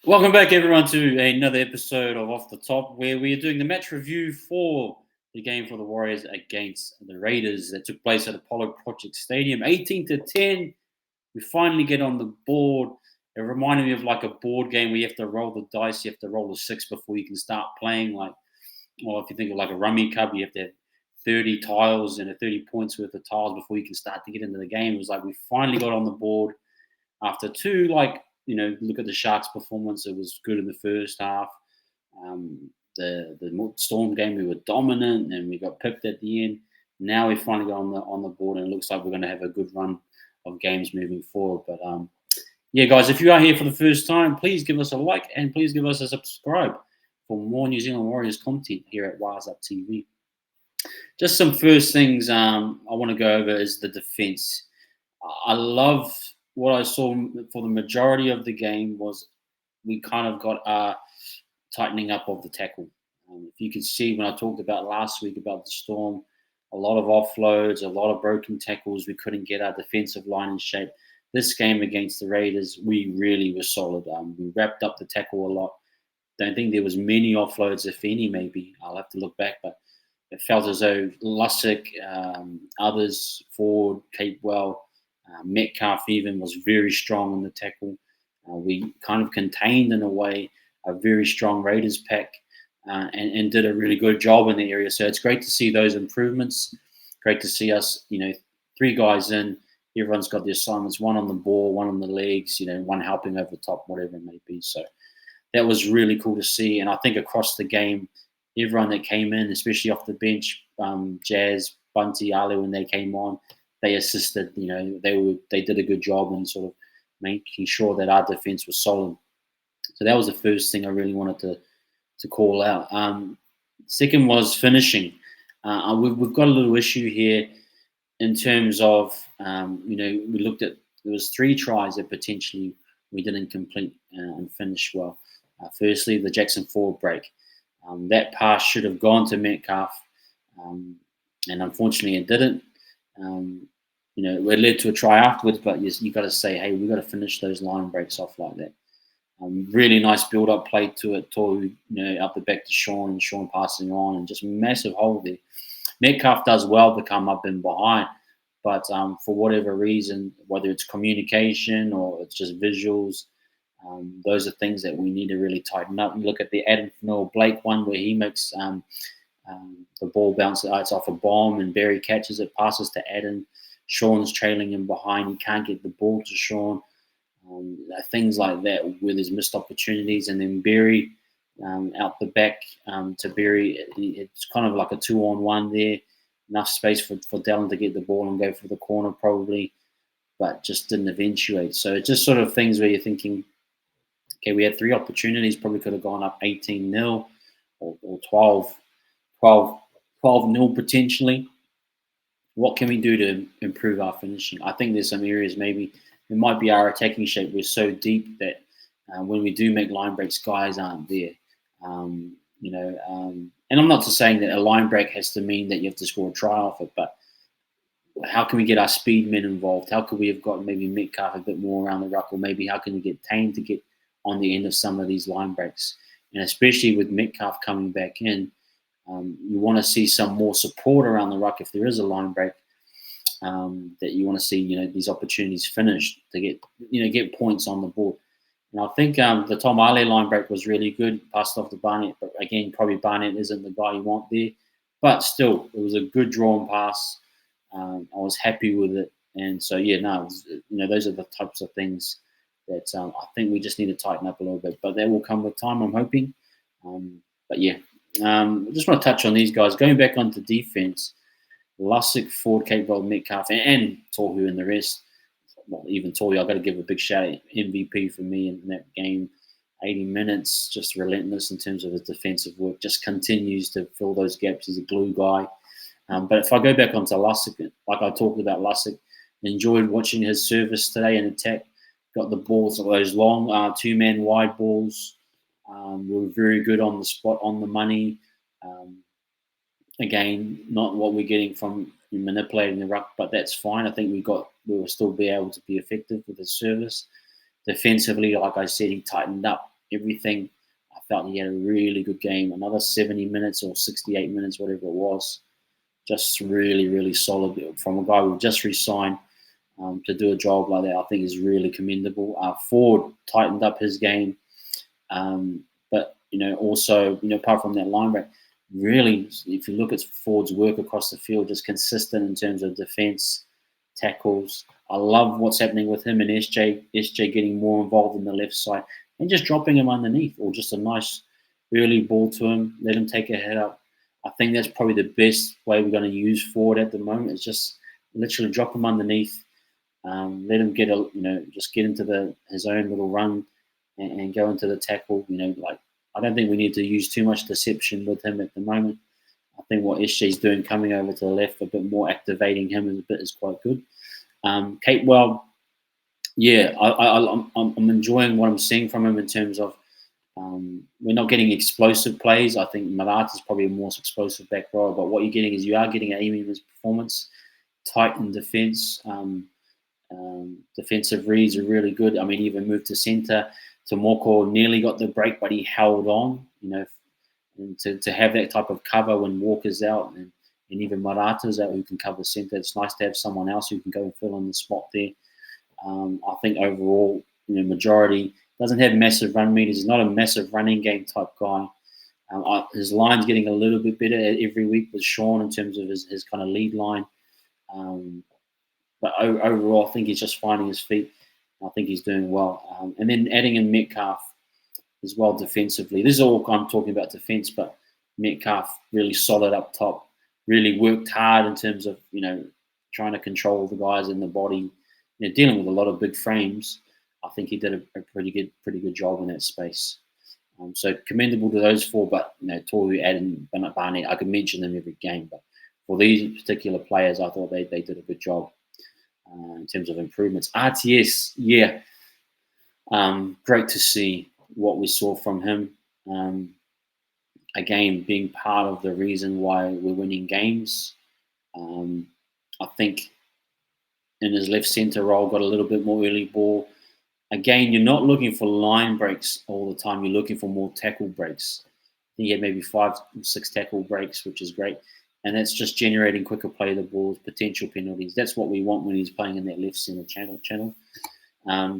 Welcome back, everyone, to another episode of Off the Top, where we are doing the match review for the game for the Warriors against the Raiders that took place at Apollo Project Stadium, 18-10. We finally get on the board. It reminded me of like a board game where you have to roll the dice, you have to roll the six before you can start playing. Or if you think of like a rummy cub, you have to have 30 tiles and 30 points worth of tiles before you can start to get into the game. It was like we finally got on the board after two, look at the Sharks' performance. It was good in the first half. The Storm game, we were dominant and we got pipped at the end. Now we finally got on the board, and it looks like we're going to have a good run of games moving forward. But yeah, guys, if you are here for the first time, please give us a like and please give us a subscribe for more New Zealand Warriors content here at wahsup TV. Just some first things I want to go over is the defense. I love what I saw for the majority of the game was we kind of got a tightening up of the tackle. If you can see when I talked about last week about the Storm, a lot of offloads, a lot of broken tackles. We couldn't get our defensive line in shape. This game against the Raiders, we really were solid. We wrapped up the tackle a lot. Don't think there was many offloads, if any, maybe. I'll have to look back, but it felt as though Lussick, others, Ford, Capewell, Metcalf even was very strong in the tackle. We kind of contained, in a way, a very strong Raiders pack and did a really good job in the area. So it's great to see those improvements. Great to see us, three guys in. Everyone's got their assignments, one on the ball, one on the legs, one helping over the top, whatever it may be. So that was really cool to see. And I think across the game, everyone that came in, especially off the bench, Jazz, Bunty, Ali, when they came on, they assisted. They did a good job in sort of making sure that our defense was solid. So that was the first thing I really wanted to call out. Second was finishing. We've got a little issue here in terms of we looked at, there was 3 tries that potentially we didn't complete and finish well. Firstly, the Jackson Ford break. That pass should have gone to Metcalf, and unfortunately it didn't. It led to a try afterwards, but you got to say, hey, we've got to finish those line breaks off like that. Really nice build-up play to it. Tohu, up the back to Sean, and Sean passing on, and just massive hole there. Metcalf does well to come up and behind, but for whatever reason, whether it's communication or it's just visuals, those are things that we need to really tighten up. You look at the Adam Blake one where he makes the ball bounce, it's off a bomb, and Barry catches it, passes to Adam. Sean's trailing him behind. He can't get the ball to Sean. Things like that where there's missed opportunities. And then Barry out the back to Barry. It's kind of like a 2-on-1 there. Enough space for Dallin to get the ball and go for the corner probably, but just didn't eventuate. So it's just sort of things where you're thinking, okay, we had 3 opportunities, probably could have gone up 18-0 or 12-0 potentially. What can we do to improve our finishing? I think there's some areas maybe it might be our attacking shape. We're so deep that when we do make line breaks, guys aren't there. And I'm not just saying that a line break has to mean that you have to score a try off it, but how can we get our speed men involved? How could we have got maybe Metcalf a bit more around the ruck, or maybe how can we get Tane to get on the end of some of these line breaks? And especially with Metcalf coming back in, you want to see some more support around the ruck if there is a line break. That you want to see, these opportunities finished to get points on the board. And I think the Tom Ale line break was really good, passed off to Barnett, but again, probably Barnett isn't the guy you want there. But still, it was a good drawn pass. I was happy with it, and so those are the types of things that I think we just need to tighten up a little bit. But that will come with time, I'm hoping. I just want to touch on these guys. Going back onto defense, Lussick, Ford, Capewell, Metcalf, and Tohu and the rest. Well, even Tohu, I've got to give a big shout out. MVP for me in that game. 80 minutes, just relentless in terms of his defensive work. Just continues to fill those gaps. He's a glue guy. But if I go back onto Lussick, like I talked about Lussick, enjoyed watching his service today in attack. Got the balls, those long 2-man wide balls. We were very good on the spot, on the money. Again, not what we're getting from manipulating the ruck, but that's fine. I think we will still be able to be effective with his service. Defensively, like I said, he tightened up everything. I felt he had a really good game. Another 70 minutes or 68 minutes, whatever it was. Just really, really solid from a guy who just re-signed. To do a job like that, I think is really commendable. Ford tightened up his game, but also apart from that line break, really, if you look at Ford's work across the field, just consistent in terms of defense, tackles. I love what's happening with him and SJ. SJ getting more involved in the left side and just dropping him underneath, or just a nice early ball to him, let him take a head up. I think that's probably the best way we're going to use Ford at the moment. Is just literally drop him underneath. Let him get just get into his own little run and go into the tackle. I don't think we need to use too much deception with him at the moment. I think what SJ's doing, coming over to the left a bit more, activating him is quite good. Capewell, yeah, I'm enjoying what I'm seeing from him in terms of we're not getting explosive plays. I think Marata's probably a more explosive back rower, but what you're getting is you are getting an aim in his performance, tight in defence. Defensive reads are really good. I mean, he even moved to centre. Tomoko nearly got the break, but he held on. And to have that type of cover when Walker's out and even Marata's out who can cover centre, it's nice to have someone else who can go and fill in the spot there. I think overall, majority doesn't have massive run meters. He's not a massive running game type guy. His line's getting a little bit better every week with Sean in terms of his kind of lead line. But overall, I think he's just finding his feet. I think he's doing well. And then adding in Metcalf as well defensively. This is all I'm talking about defense, but Metcalf really solid up top. Really worked hard in terms of trying to control the guys in the body. Dealing with a lot of big frames. I think he did a pretty good job in that space. So commendable to those four. But Tohu, Adam, Barnett, I could mention them every game. But for these particular players, I thought they did a good job. In terms of improvements. RTS, yeah. Great to see what we saw from him. Again, being part of the reason why we're winning games. I think in his left centre role, got a little bit more early ball. Again, you're not looking for line breaks all the time. You're looking for more tackle breaks. I think he had maybe 5 or 6 tackle breaks, which is great. And that's just generating quicker play of the balls, potential penalties. That's what we want when he's playing in that left centre channel. I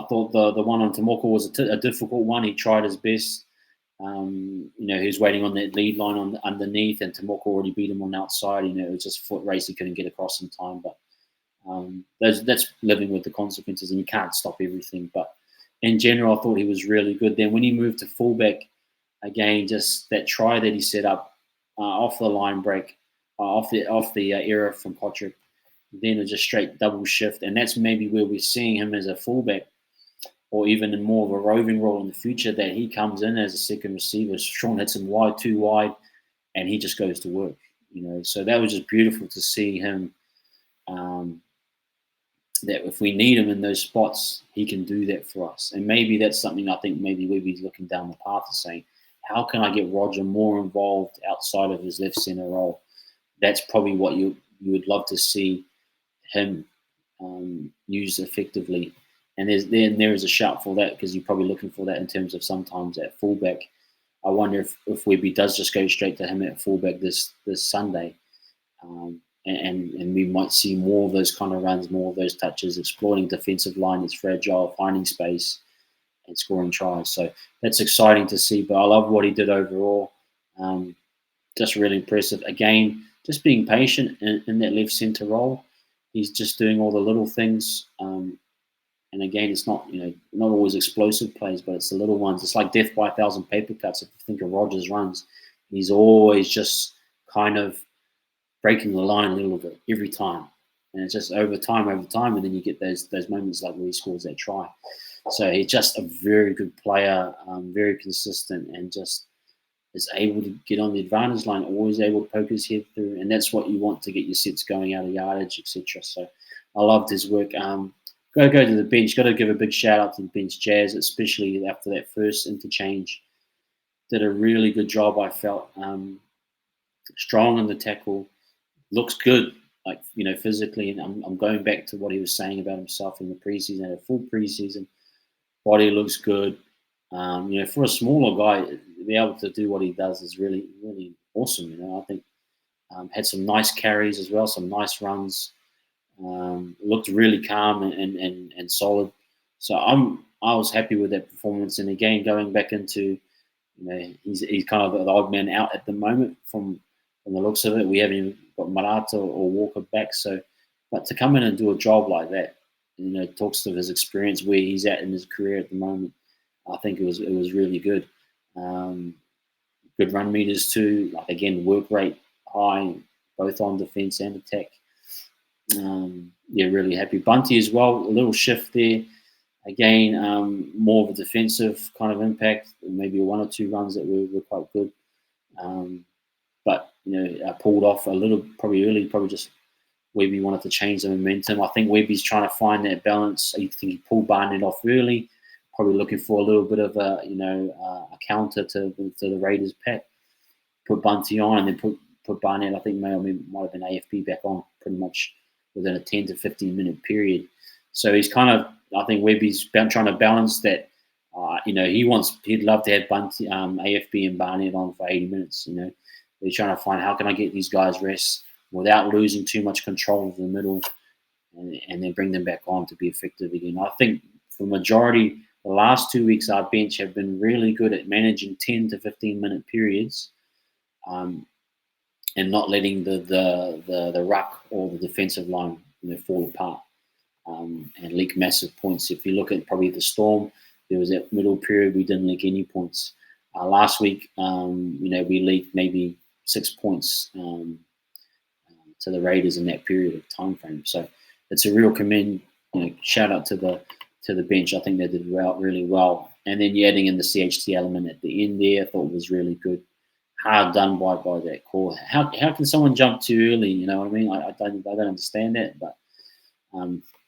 thought the one on Tomoko was a difficult one. He tried his best. He was waiting on that lead line underneath, and Tomoko already beat him on the outside. It was just a foot race. He couldn't get across in time. But that's living with the consequences, and you can't stop everything. But in general, I thought he was really good. Then when he moved to fullback, again, just that try that he set up, off the line break, off the error from Kotrick, then it's just straight double shift, and that's maybe where we're seeing him as a fullback, or even in more of a roving role in the future. That he comes in as a second receiver. Sean hits him wide, too wide, and he just goes to work. So that was just beautiful to see him. That if we need him in those spots, he can do that for us, and maybe that's something I think maybe Webby's looking down the path of saying, how can I get Roger more involved outside of his left centre role? That's probably what you would love to see him use effectively. And there is a shout for that, because you're probably looking for that in terms of sometimes at fullback. I wonder if Webby does just go straight to him at fullback this Sunday. And we might see more of those kind of runs, more of those touches, exploiting defensive line that's fragile, finding space, and scoring tries. So that's exciting to see. But I love what he did overall. Just really impressive. Again, just being patient in that left centre role. He's just doing all the little things. And again, it's not not always explosive plays, but it's the little ones. It's like death by 1,000 paper cuts. If you think of Rogers' runs, he's always just kind of breaking the line a little bit every time. And it's just over time, and then you get those moments like where he scores that try. So he's just a very good player, very consistent, and just is able to get on the advantage line, always able to poke his head through, and that's what you want to get your sets going out of yardage, etc. So I loved his work. Go to the bench. Got to give a big shout out to the bench. Jazz, especially after that first interchange, did a really good job. I felt strong in the tackle, looks good, like physically. And I'm going back to what he was saying about himself in the preseason. Had a full preseason, body looks good. For a smaller guy, to be able to do what he does is really, really awesome. I think had some nice carries as well, some nice runs. Looked really calm and solid. So I was happy with that performance. And again, going back into, he's kind of the odd man out at the moment from the looks of it. We haven't even got Marata or Walker back. So, but to come in and do a job like that, talks to his experience where he's at in his career at the moment. I think it was really good. Good run meters too. Like again, work rate high, both on defense and attack. Really happy. Bunty as well. A little shift there. Again, more of a defensive kind of impact. Maybe one or two runs that were quite good. But pulled off a little probably early. Probably just Webby wanted to change the momentum. I think Webby's trying to find that balance. I think he pulled Barnett off early. Probably looking for a little bit of a counter to the Raiders pack. Put Bunty on and then put Barnett. I think might have been AFP back on pretty much within a 10 to 15 minute period. So he's kind of, I think Webby's trying to balance that. He'd love to have Bunty, AFB and Barnett on for 80 minutes. He's trying to find how can I get these guys rest without losing too much control of the middle, and then bring them back on to be effective again. I think for the majority, the last 2 weeks, our bench have been really good at managing 10 to 15 minute periods, and not letting the ruck or the defensive line fall apart and leak massive points. If you look at probably the Storm, there was that middle period we didn't leak any points. Last week, we leaked maybe 6 points to the Raiders in that period of time frame. So it's a real shout out to the bench. I think they did really well. And then you're adding in the CHT element at the end there, I thought was really good. Hard done by that call. How can someone jump too early? You know what I mean? I don't understand that. But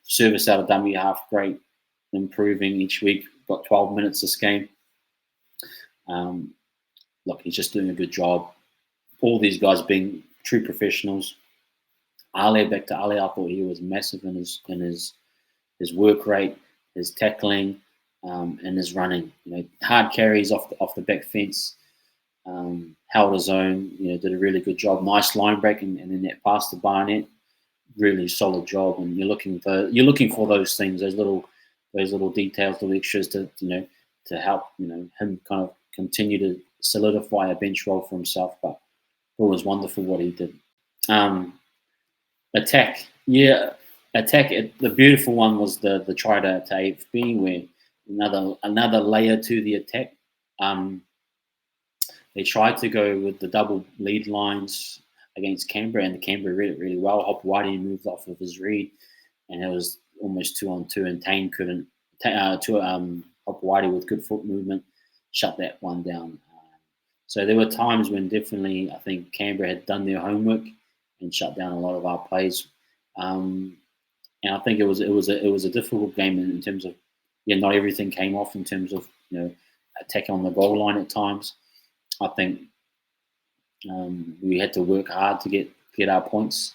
service out of dummy half, great, improving each week. Got 12 minutes this game. Look, he's just doing a good job. All these guys being true professionals. Back to Ale, I thought he was massive in his work rate, his tackling, and his running. Hard carries off the back fence. Held his own. Did a really good job. Nice line break, and then that pass to Barnett. Really solid job. And you're looking for those things, those little details, little extras to help him kind of continue to solidify a bench role for himself. But it was wonderful what he did. Attack. The beautiful one was the try to AFB, where another layer to the attack. They tried to go with the double lead lines against Canberra, and the Canberra read it really well. Hopewadi moved off of his read, and it was almost 2-on-2, and Tane couldn't. Hopewadi with good foot movement shut that one down. So there were times when definitely I think Canberra had done their homework and shut down a lot of our plays. And I think it was a difficult game in terms of not everything came off in terms of attacking on the goal line at times. I think we had to work hard to get our points.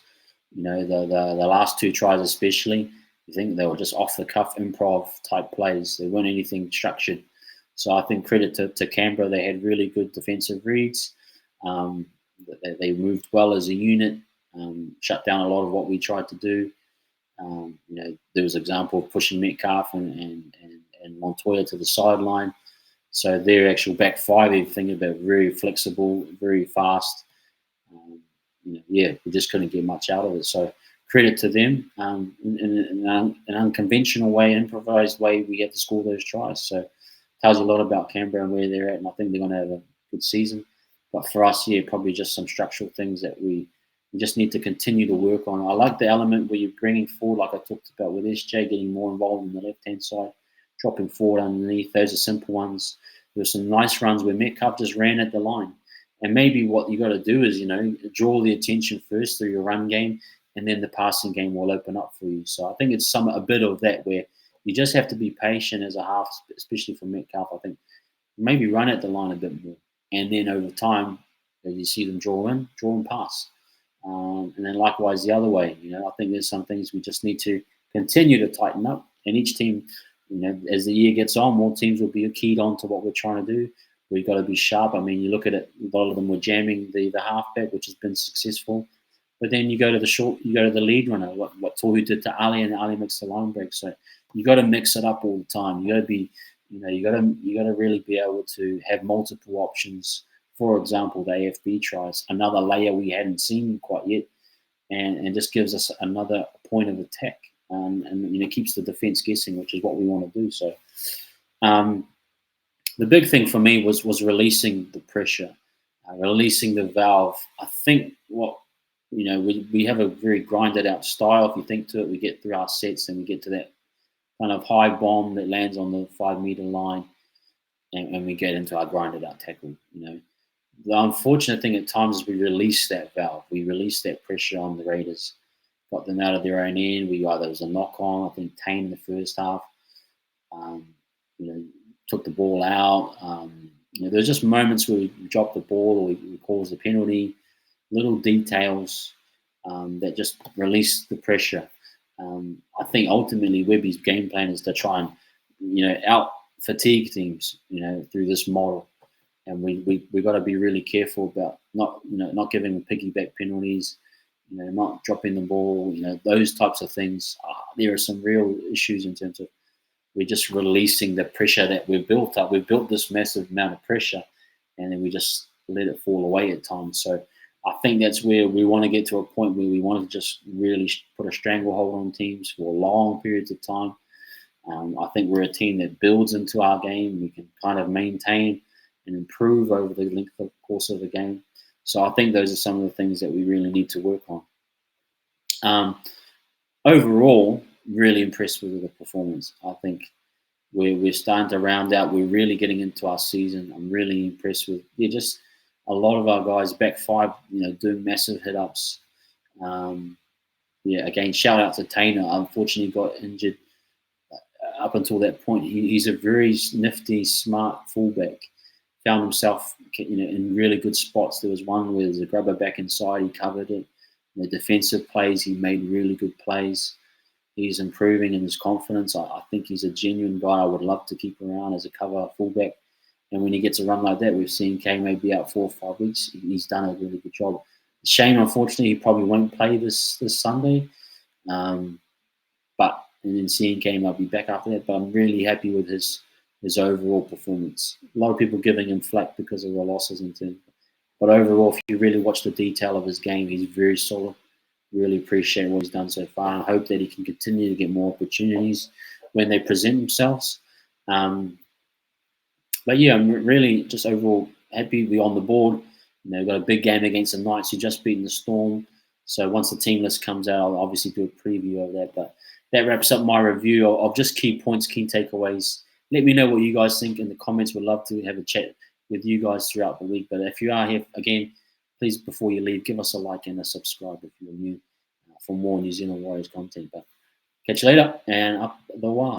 The last two tries especially, I think they were just off the cuff improv type plays. They weren't anything structured. So I think credit to Canberra, they had really good defensive reads. They moved well as a unit, shut down a lot of what we tried to do. There was an example of pushing Metcalf and Montoya to the sideline. So their actual back five, everything about very flexible, very fast. We just couldn't get much out of it. So credit to them. In an unconventional way, improvised way, we had to score those tries. So tells you a lot about Canberra and where they're at, and I think they're going to have a good season. But for us, probably just some structural things that we just need to continue to work on. I like the element where you're bringing forward, like I talked about with SJ, getting more involved in the left-hand side, dropping forward underneath. Those are simple ones. There were some nice runs where Metcalf just ran at the line. And maybe what you got to do is, draw the attention first through your run game, and then the passing game will open up for you. So I think it's a bit of that where you just have to be patient as a half, especially for Metcalf. I think maybe run at the line a bit more. And then over time, as you see them draw and pass. And then likewise the other way. I think there's some things we just need to continue to tighten up. And each team as the year gets on, more teams will be keyed on to what we're trying to do. We've got to be sharp. I mean, you look at it, a lot of them were jamming the halfback, which has been successful. But then you go to the lead runner, what Tohu did to Ali, and Ali makes the line break. So you got to mix it up all the time. You got to be, you got to really be able to have multiple options. For example, the AFB tries another layer we hadn't seen quite yet, and just gives us another point of attack, and keeps the defense guessing, which is what we want to do. So the big thing for me was releasing the pressure, releasing the valve. I think we have a very grinded out style. If you think to it, we get through our sets and we get to that kind of high bomb that lands on the 5 meter line, and we get into our grinded out tackle. The unfortunate thing at times is we release that valve. We release that pressure on the Raiders, got them out of their own end. There was a knock on. I think Tane in the first half, took the ball out. There's just moments where we drop the ball or we cause the penalty. Little details that just release the pressure. I think ultimately Webby's game plan is to try and out fatigue teams through this model, and we got to be really careful about not giving them piggyback penalties, not dropping the ball, those types of things. There are some real issues in terms of we're just releasing the pressure that we've built up. We've built this massive amount of pressure, and then we just let it fall away at times. So I think that's where we want to get to a point where we want to just really put a stranglehold on teams for long periods of time. I think we're a team that builds into our game. We can kind of maintain and improve over the length of course of the game. So I think those are some of the things that we really need to work on. Overall, really impressed with the performance. I think we're starting to round out. We're really getting into our season. I'm really impressed with just a lot of our guys back five, doing massive hit ups. Again, shout out to Tainer. Unfortunately, got injured up until that point. He's a very nifty, smart fullback. Found himself, in really good spots. There was one where there's a grubber back inside. He covered it. The defensive plays, he made really good plays. He's improving in his confidence. I think he's a genuine guy I would love to keep around as a cover fullback. And when he gets a run like that, we've seen K maybe out 4 or 5 weeks. He's done a really good job. Shame, unfortunately, he probably won't play this Sunday. And then seeing K might be back after that. But I'm really happy with his overall performance. A lot of people giving him flack because of the losses and things. But overall, if you really watch the detail of his game, he's very solid. Really appreciate what he's done so far. I hope that he can continue to get more opportunities when they present themselves. But yeah, I'm really just overall happy we're on the board. We've got a big game against the Knights who just beaten the Storm. So once the team list comes out, I'll obviously do a preview of that. But that wraps up my review of just key points, key takeaways. Let me know what you guys think in the comments. We'd love to have a chat with you guys throughout the week. But if you are here, again, please, before you leave, give us a like and a subscribe if you're new for more New Zealand Warriors content. But catch you later, and up the wire.